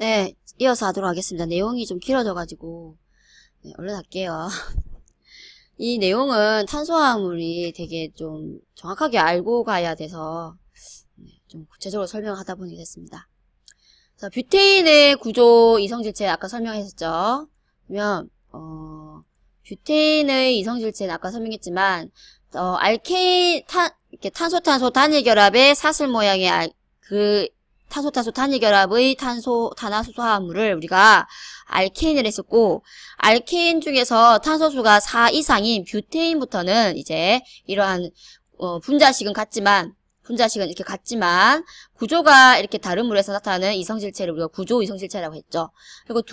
네, 이어서 하도록 하겠습니다. 내용이 좀 길어져가지고 네, 얼른 할게요. 이 내용은 탄소화합물이 되게 좀 정확하게 알고 가야 돼서 좀 구체적으로 설명하다 보니 됐습니다. 자, 뷰테인의 구조 이성질체 아까 설명했었죠. 그러면 뷰테인의 이성질체는 아까 설명했지만 알케인 이렇게 탄소 단일 결합의 사슬 모양의 그 탄소 단일 결합의 탄화수소 화합물을 우리가 알케인을 했었고, 알케인 중에서 탄소수가 4 이상인 뷰테인부터는 이제 이러한 분자식은 이렇게 같지만 구조가 이렇게 다른 물에서 나타나는 이성질체를 우리가 구조 이성질체라고 했죠. 그리고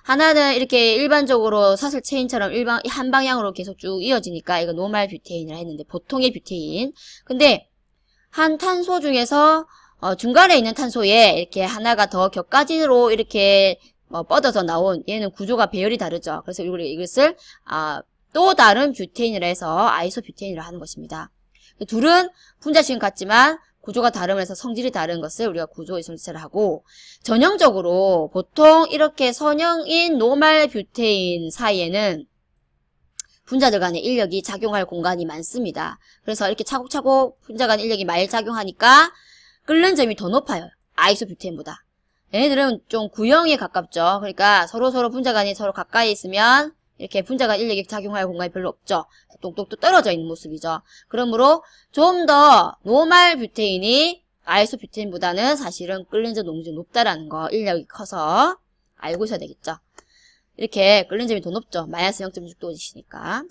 하나는 이렇게 일반적으로 사슬 체인처럼 한 방향으로 계속 쭉 이어지니까 이거 노말 뷰테인이라 했는데, 보통의 뷰테인. 근데 한 탄소 중에서 중간에 있는 탄소에 이렇게 하나가 더 격가지로 이렇게 뻗어서 나온, 얘는 구조가 배열이 다르죠. 그래서 우리가 이것을 또 다른 뷰테인이라 해서 아이소뷰테인이라 하는 것입니다. 둘은 분자식은 같지만 구조가 다르면서 성질이 다른 것을 우리가 구조 이성질체라 하고, 전형적으로 보통 이렇게 선형인 노말 뷰테인 사이에는 분자들 간의 인력이 작용할 공간이 많습니다. 그래서 이렇게 차곡차곡 분자 간 인력이 많이 작용하니까 끓는 점이 더 높아요. 아이소뷰테인보다. 얘네들은 좀 구형에 가깝죠. 그러니까 서로 분자 간이 서로 가까이 있으면 이렇게 분자 간 인력이 작용할 공간이 별로 없죠. 똑똑똑 떨어져 있는 모습이죠. 그러므로 좀 더 노말 뷰테인이 아이소뷰테인보다는 사실은 끓는 점 농도가 높다라는 거, 인력이 커서 알고 있어야 되겠죠. 이렇게 끓는 점이 더 높죠. 마이너스 0.6도이시니까.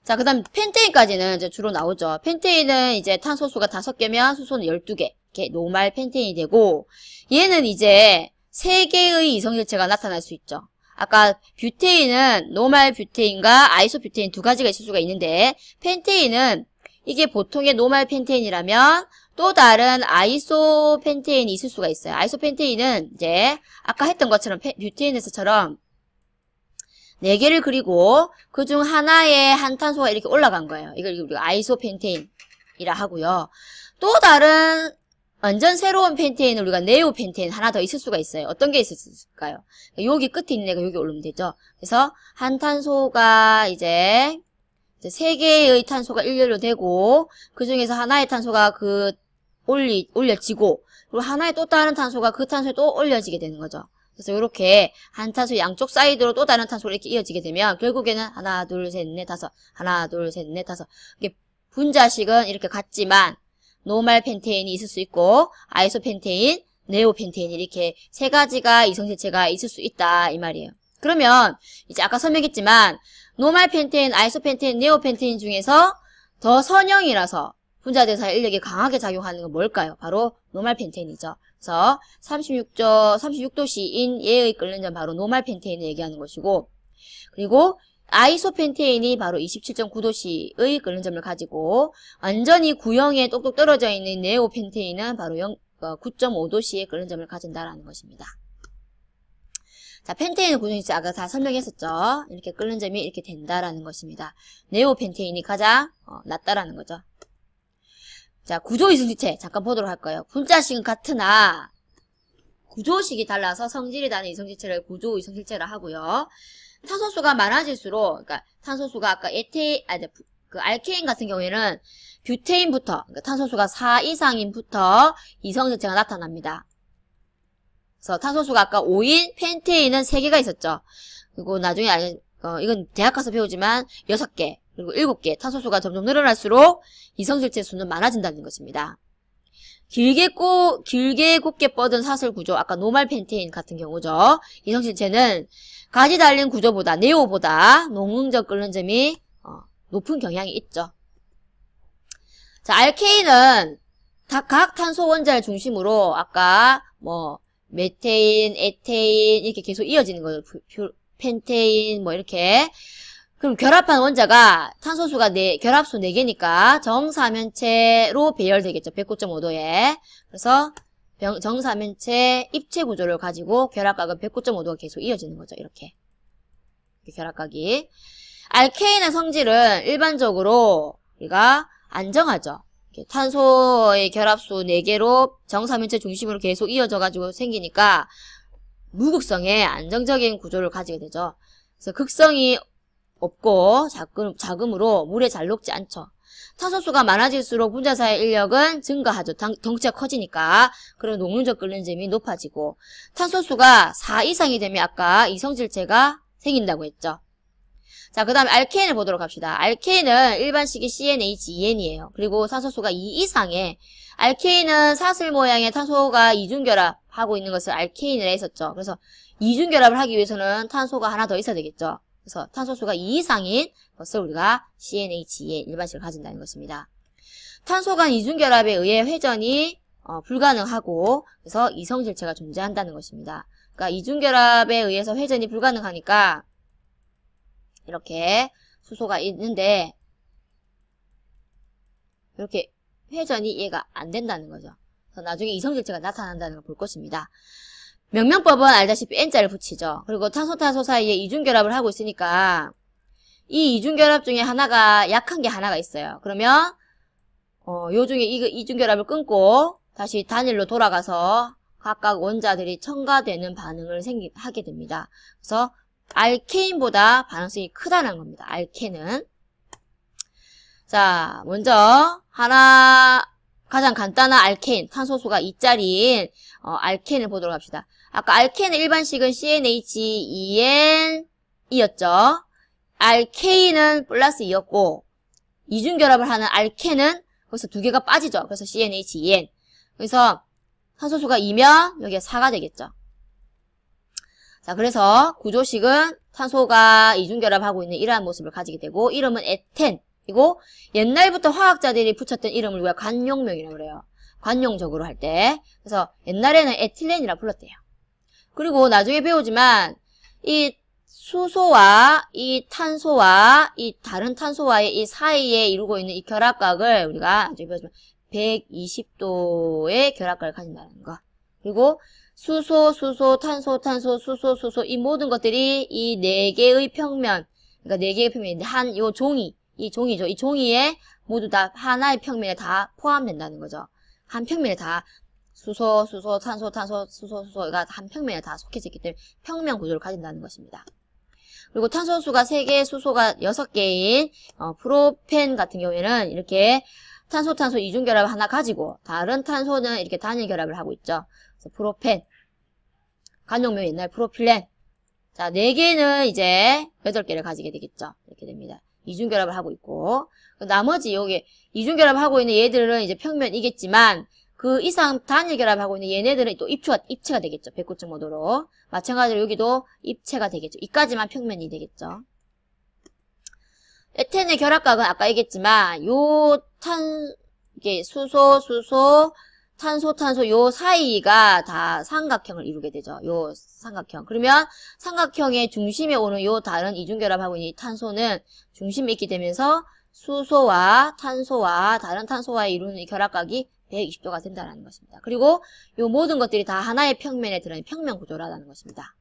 자, 그 다음 펜테인까지는 이제 주로 나오죠. 펜테인은 이제 탄소수가 5개면 수소는 12개. 이렇게 노말 펜테인이 되고, 얘는 이제 3개의 이성질체가 나타날 수 있죠. 아까 뷰테인은 노말 뷰테인과 아이소뷰테인 두 가지가 있을 수가 있는데, 펜테인은 이게 보통의 노말 펜테인이라면 또 다른 아이소펜테인이 있을 수가 있어요. 아이소펜테인은 이제 아까 했던 것처럼 뷰테인에서처럼 4개를 그리고 그중 하나에 한 탄소가 이렇게 올라간 거예요. 이걸 우리가 아이소펜테인이라 하고요. 또 다른 완전 새로운 펜테인은 우리가 네오펜테인 하나 더 있을 수가 있어요. 어떤 게 있을까요? 여기 끝에 있는 애가 여기 올리면 되죠. 그래서 한 탄소가 이제 3개의 탄소가 일렬로 되고, 그 중에서 하나의 탄소가 올려지고, 그리고 하나의 또 다른 탄소가 그 탄소에 또 올려지게 되는 거죠. 그래서 이렇게 한 탄소 양쪽 사이드로 또 다른 탄소로 이렇게 이어지게 되면 결국에는 하나, 둘, 셋, 넷, 다섯, 하나, 둘, 셋, 넷, 다섯. 이게 분자식은 이렇게 같지만 노말 펜테인이 있을 수 있고 아이소펜테인, 네오펜테인 이렇게 3가지가 이성질체가 있을 수 있다 이 말이에요. 그러면 이제 아까 설명했지만 노말 펜테인, 아이소펜테인, 네오펜테인 중에서 더 선형이라서 분자들 사이 인력이 강하게 작용하는 건 뭘까요? 바로 노말 펜테인이죠. 그래서 36도씨인 얘의 끓는 점 바로 노말 펜테인을 얘기하는 것이고, 그리고 아이소펜테인이 바로 27.9도씨의 끓는 점을 가지고, 완전히 구형에 똑똑 떨어져 있는 네오펜테인은 바로 9.5도씨의 끓는 점을 가진다라는 것입니다. 자, 펜테인의 구성이 아까 다 설명했었죠. 이렇게 끓는 점이 이렇게 된다라는 것입니다. 네오펜테인이 가장 낫다라는 거죠. 자, 구조 이성질체 잠깐 보도록 할 거예요. 분자식은 같으나 구조식이 달라서 성질이 다른 이성질체를 구조 이성질체라 하고요. 탄소수가 많아질수록, 그러니까 탄소수가 아까 알케인 같은 경우에는 뷰테인부터, 그러니까 탄소수가 4 이상인부터 이성질체가 나타납니다. 그래서 탄소수가 아까 5인 펜테인은 3개가 있었죠. 그리고 나중에 이건 대학 가서 배우지만 6개, 그리고 7개, 탄소수가 점점 늘어날수록 이성질체 수는 많아진다는 것입니다. 길게 곱게 뻗은 사슬 구조, 아까 노말 펜테인 같은 경우죠. 이성질체는 가지 달린 구조보다, 네오보다 농응적 끓는 점이 높은 경향이 있죠. 자, 알케인은 각 탄소 원자를 중심으로 아까 메테인, 에테인 이렇게 계속 이어지는 거예요. 펜테인 이렇게. 그럼 결합한 원자가 탄소수가 결합수 4개니까 정사면체로 배열되겠죠. 109.5도에. 그래서 정사면체 입체 구조를 가지고 결합각은 109.5도가 계속 이어지는 거죠. 이렇게 결합각이. 알케인의 성질은 일반적으로 우리가 안정하죠. 탄소의 결합수 4개로 정사면체 중심으로 계속 이어져가지고 생기니까 무극성의 안정적인 구조를 가지게 되죠. 그래서 극성이 없고 작음으로 물에 잘 녹지 않죠. 탄소수가 많아질수록 분자사의 인력은 증가하죠. 덩치가 커지니까. 그리고 녹는적 끓는 점이 높아지고, 탄소수가 4 이상이 되면 아까 이성질체가 생긴다고 했죠. 자, 그 다음에 알케인을 보도록 합시다. 알케인은 일반식이 CnH2n이에요. 그리고 탄소수가 2 이상의, 알케인은 사슬 모양의 탄소가 이중결합하고 있는 것을 알케인이라 했었죠. 그래서 이중결합을 하기 위해서는 탄소가 하나 더 있어야 되겠죠. 그래서 탄소수가 2 이상인 것을 우리가 CnH2n 일반식을 가진다는 것입니다. 탄소 간 이중결합에 의해 회전이 불가능하고, 그래서 이성질체가 존재한다는 것입니다. 그러니까 이중결합에 의해서 회전이 불가능하니까 이렇게 수소가 있는데 이렇게 회전이 이해가 안 된다는 거죠. 그래서 나중에 이성질체가 나타난다는 걸 볼 것입니다. 명명법은 알다시피 N자를 붙이죠. 그리고 탄소 사이에 이중결합을 하고 있으니까 이 이중결합 중에 하나가 약한 게 하나가 있어요. 그러면 요 중에 이중결합을 끊고 다시 단일로 돌아가서 각각 원자들이 첨가되는 반응을 하게 됩니다. 그래서 알케인보다 반응성이 크다는 겁니다. 알케는. 자, 먼저 가장 간단한 알케인, 탄소수가 2짜리인 알케인을 보도록 합시다. 아까 알케인의 일반식은 CnH2n이었죠. 알케인은 플러스 2였고 이중결합을 하는 알케는 거기서 2개가 빠지죠. 그래서 CnH2n. 그래서 탄소수가 2면 여기에 4가 되겠죠. 자, 그래서 구조식은 탄소가 이중결합하고 있는 이러한 모습을 가지게 되고, 이름은 에텐. 그리고 옛날부터 화학자들이 붙였던 이름을 우리가 관용명이라고 그래요. 관용적으로 할 때. 그래서 옛날에는 에틸렌이라 불렀대요. 그리고 나중에 배우지만 이 수소와 이 탄소와 이 다른 탄소와의 이 사이에 이루고 있는 이 결합각을 우리가 나중에 배우지만 120도의 결합각을 가진다는 거. 그리고 수소, 탄소, 수소, 이 모든 것들이 이 4개의 평면, 그러니까 4개의 평면인데 이 종이죠. 이 종이에 모두 다 하나의 평면에 다 포함된다는 거죠. 한 평면에 다 수소, 탄소, 수소가 한 평면에 다 속해져 있기 때문에 평면 구조를 가진다는 것입니다. 그리고 탄소수가 3개, 수소가 6개인 프로펜 같은 경우에는 이렇게 탄소 이중결합을 하나 가지고 다른 탄소는 이렇게 단일 결합을 하고 있죠. 그래서 프로펜, 관용명 옛날 프로필렌. 자, 4개는 이제 8개를 가지게 되겠죠. 이렇게 됩니다. 이중결합을 하고 있고, 나머지 여기 이중결합을 하고 있는 얘들은 이제 평면이겠지만 그 이상 단일 결합하고 있는 얘네들은 또 입체가 되겠죠. 109.5도로. 마찬가지로 여기도 입체가 되겠죠. 이까지만 평면이 되겠죠. 에텐의 결합각은 아까 얘기했지만 이게 수소, 탄소 요 사이가 다 삼각형을 이루게 되죠. 요 삼각형. 그러면 삼각형의 중심에 오는 요 다른 이중결합하고 있는 이 탄소는 중심에 있게 되면서 수소와 탄소와 다른 탄소와 이루는 이 결합각이 120도가 된다는 것입니다. 그리고 요 모든 것들이 다 하나의 평면에 들어있는 평면 구조라는 것입니다.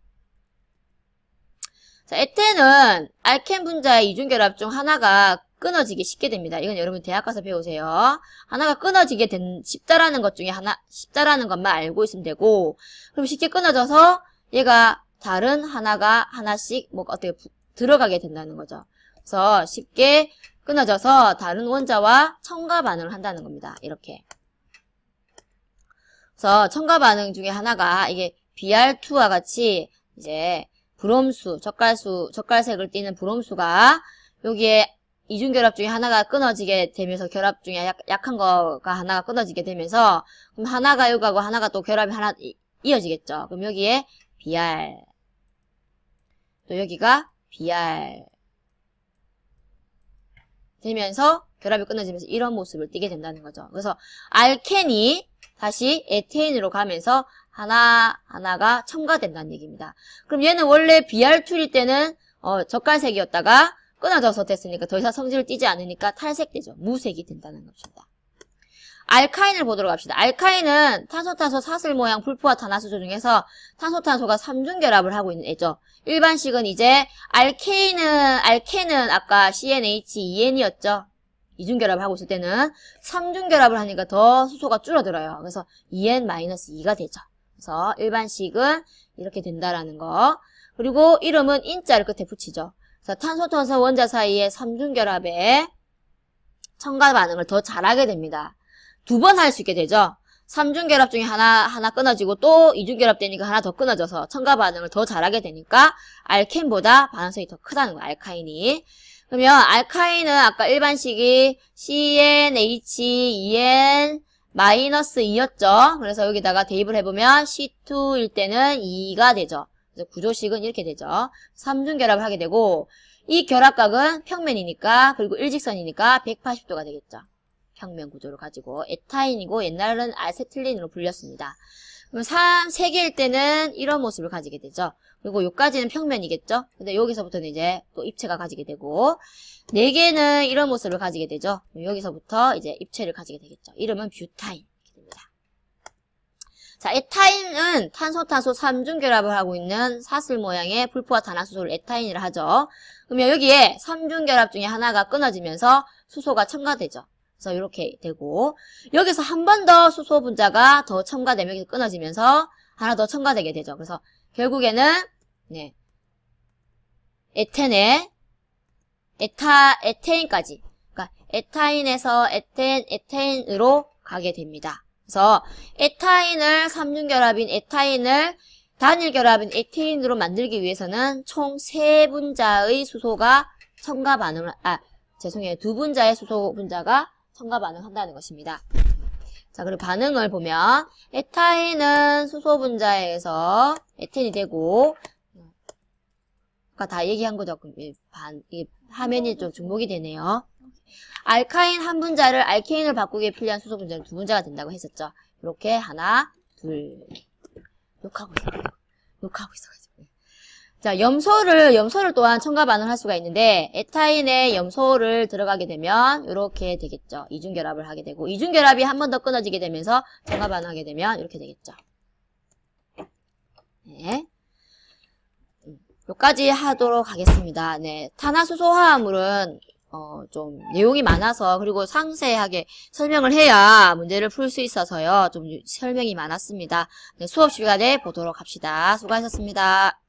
자, 에텐은 알켄 분자의 이중결합 중 하나가 끊어지기 쉽게 됩니다. 이건 여러분 대학 가서 배우세요. 하나가 끊어지게 쉽다라는 것 중에 쉽다라는 것만 알고 있으면 되고, 그럼 쉽게 끊어져서 얘가 다른 하나가 하나씩 어떻게 들어가게 된다는 거죠. 그래서 쉽게 끊어져서 다른 원자와 첨가 반응을 한다는 겁니다. 이렇게. 그래서 첨가 반응 중에 하나가 이게 Br2와 같이 이제 브롬수, 젓갈색을 띠는 브롬수가 여기에 이중결합 중에 하나가 끊어지게 되면서 결합 중에 약한 거가 하나가 끊어지게 되면서 그럼 하나가 여기하고 하나가 또 결합이 하나 이어지겠죠. 그럼 여기에 Br 또 여기가 Br 되면서 결합이 끊어지면서 이런 모습을 띠게 된다는 거죠. 그래서 알켄이 다시 에테인으로 가면서 하나가 첨가된다는 얘기입니다. 그럼 얘는 원래 Br2일 때는 젓갈색이었다가 끊어져서 됐으니까 더 이상 성질을 띠지 않으니까 탈색되죠. 무색이 된다는 것입니다. 알카인을 보도록 합시다. 알카인은 탄소 사슬 모양 불포화 탄화수소 중에서 탄소가 3중 결합을 하고 있는 애죠. 일반식은 이제 알케는 아까 CnH2n이었죠. 이중결합을 하고 있을 때는 3중결합을 하니까 더 수소가 줄어들어요. 그래서 2n-2가 되죠. 그래서 일반식은 이렇게 된다라는 거. 그리고 이름은 인자를 끝에 붙이죠. 그래서 탄소탄소 원자 사이의 3중결합에 첨가 반응을 더 잘하게 됩니다. 2번 할 수 있게 되죠. 3중결합 중에 하나 끊어지고 또 2중결합 되니까 하나 더 끊어져서 첨가 반응을 더 잘하게 되니까 알켄보다 반응성이 더 크다는 거예요. 알카인이. 그러면 알카인은 아까 일반식이 CnH2n-2였죠. 그래서 여기다가 대입을 해보면 C2일 때는 2가 되죠. 그래서 구조식은 이렇게 되죠. 3중결합을 하게 되고 이 결합각은 평면이니까 그리고 일직선이니까 180도가 되겠죠. 평면 구조를 가지고 에타인이고 옛날은 아세틸린으로 불렸습니다. 그럼 3개일 때는 이런 모습을 가지게 되죠. 그리고 여기까지는 평면이겠죠. 근데 여기서부터는 이제 또 입체가 가지게 되고 4개는 이런 모습을 가지게 되죠. 여기서부터 이제 입체를 가지게 되겠죠. 이름은 뷰타인 이렇게 됩니다. 자, 에타인은 탄소탄소 3중결합을 하고 있는 사슬 모양의 불포화 탄화수소를 에타인이라 하죠. 그러면 여기에 3중결합 중에 하나가 끊어지면서 수소가 첨가되죠. 그래서 이렇게 되고 여기서 한 번 더 수소 분자가 더 첨가되면 여기서 끊어지면서 하나 더 첨가되게 되죠. 그래서 결국에는 에텐에 에테인까지 그러니까 에타인에서 에테인으로 가게 됩니다. 그래서 에타인을 3중결합인 에타인을 단일결합인 에테인으로 만들기 위해서는 총 3분자의 수소가 첨가 반응을 죄송해요. 2분자의 수소 분자가 첨가 반응한다는 것입니다. 자, 그리고 반응을 보면 에타인은 수소 분자에 의해서 에텐이 되고 아까 다 얘기한 거죠. 이 화면이 좀 중복이 되네요. 알카인 한 분자를 알케인을 바꾸기에 필요한 수소 분자는 2분자가 된다고 했었죠. 이렇게 하나, 둘. 욕하고 있어가지고. 자, 염소를 또한 첨가 반응을 할 수가 있는데, 에타인에 염소를 들어가게 되면, 이렇게 되겠죠. 이중결합을 하게 되고, 이중결합이 한 번 더 끊어지게 되면서, 첨가 반응하게 되면, 이렇게 되겠죠. 네. 여기까지 하도록 하겠습니다. 네. 탄화수소 화합물은, 좀 내용이 많아서, 그리고 상세하게 설명을 해야 문제를 풀 수 있어서요. 좀 설명이 많았습니다. 네, 수업 시간에 보도록 합시다. 수고하셨습니다.